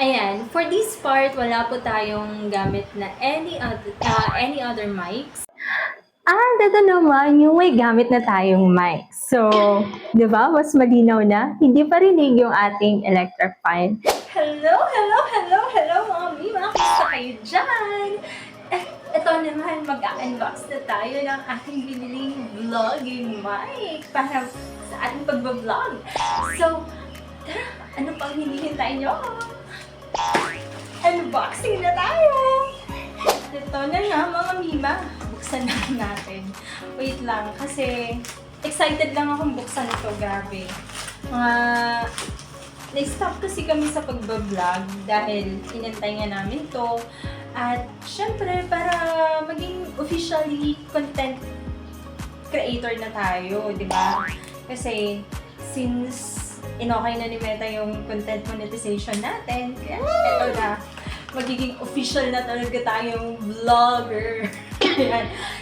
Ayan, for this part, wala po tayong gamit na any other mics. Ito naman yung may gamit na tayong mic. So, di ba, mas malinaw na, hindi parinig yung ating electric fan. Hello mga mima! Kamusta kayo dyan? Ito naman, mag-unbox na tayo ng ating biniling vlogging mic para sa ating pagbablog. So, tara, ano pang hinihintay nyo? Unboxing na tayo! Ito na nga mga mima, buksan na natin. Wait lang, kasi excited lang akong buksan ito, grabe. Na-stop kasi kami sa pagbablog dahil inantay nga namin to. At syempre, para maging officially content creator na tayo, di ba? Kasi since inokay na ni Meta yung content monetization natin, kaya ito na, magiging official na talaga tayong vlogger.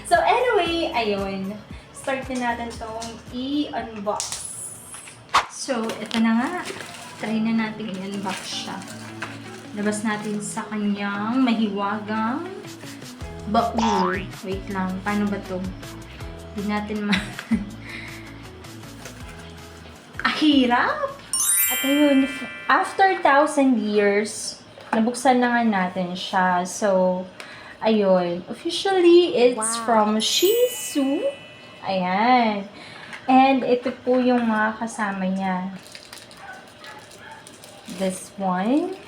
So anyway, ayun. Start na natin itong i-unbox. So, ito na nga. Try na natin i-unbox siya. Labas natin sa kanyang mahiwagang baul. Wait lang, paano ba to? Hindi natin hirap! At ayun, after 1,000 years, nabuksan na nga natin siya. So, ayun. Officially, it's from Shizu. Ayan. And ito po yung mga kasama niya. This one,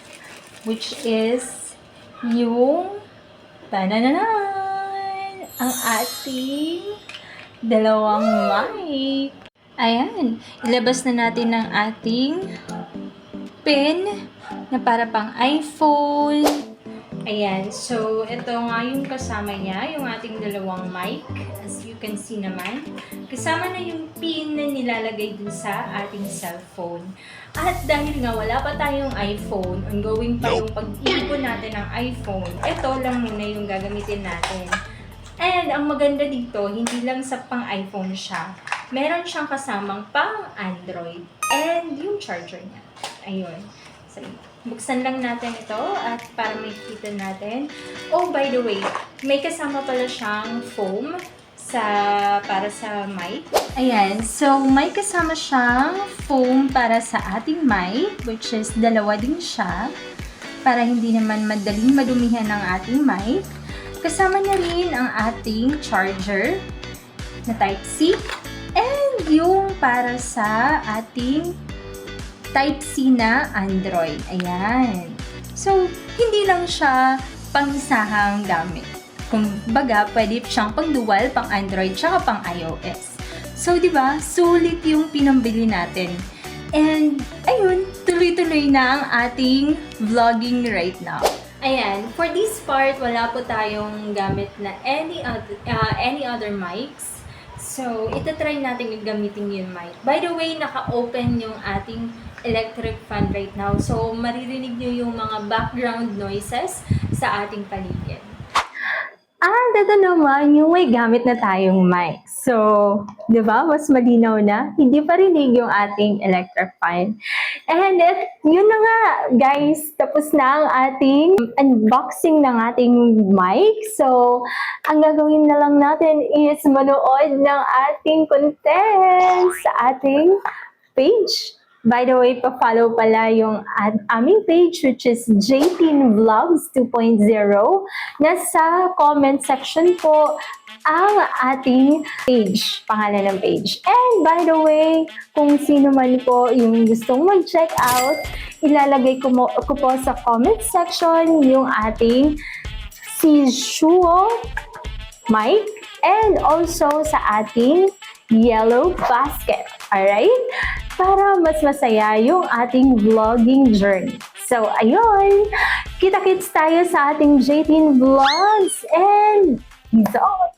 which is yung tanananan! Ang ating dalawang mic. Ayan, ilabas na natin ang ating pen na para pang iPhone. Ayan, so ito nga yung kasama niya, yung ating dalawang mic. As you can see naman, kasama na yung pin na nilalagay dun sa ating cellphone. At dahil nga wala pa tayong iPhone, ongoing pa yung pag-ipon natin ng iPhone, ito lang muna yung gagamitin natin. And ang maganda dito, hindi lang sa pang iPhone siya. Meron siyang kasamang pang Android and yung charger niya. Ayun. So, buksan lang natin ito at para makikita natin. Oh, by the way, may kasama pala siyang foam para sa mic. Ayan. So, may kasama siyang foam para sa ating mic, which is dalawa din siya para hindi naman madaling madumihan ng ating mic. Kasama niya rin ang ating charger na Type-C and yung para sa ating Type-C na Android. Ayan. So, hindi lang siya pang-isahang gamit. Kumbaga, pwede siyang pang-dual, pang-Android, tsaka pang-iOS. So, di ba? Sulit yung pinambili natin. And, ayun, tuloy-tuloy na ang ating vlogging right now. Ayan, for this part, wala po tayong gamit na any other mics. So, itatry natin yung gamitin yung mic. By the way, naka-open yung ating electric fan right now. So, maririnig nyo yung mga background noises sa ating paligid. Ito naman yung may gamit na tayong mic. So, di ba, mas malinaw na, hindi parinig yung ating electric fan. And yun na nga, guys, tapos na ang ating unboxing ng ating mic. So, ang gagawin na lang natin is manood ng ating content sa ating page. By the way, pa-follow pala yung aming page, which is JTeen Vlogs 2.0. Nasa comment section po ang ating page, pangalan ng page. And by the way, kung sino man po yung gustong mag-check out, ilalagay ko po sa comment section yung ating Shishuo mic and also sa ating yellow basket. Alright? Para mas masaya yung ating vlogging journey. So, ayun! Kita-kits tayo sa ating JTeen Vlogs and peace out!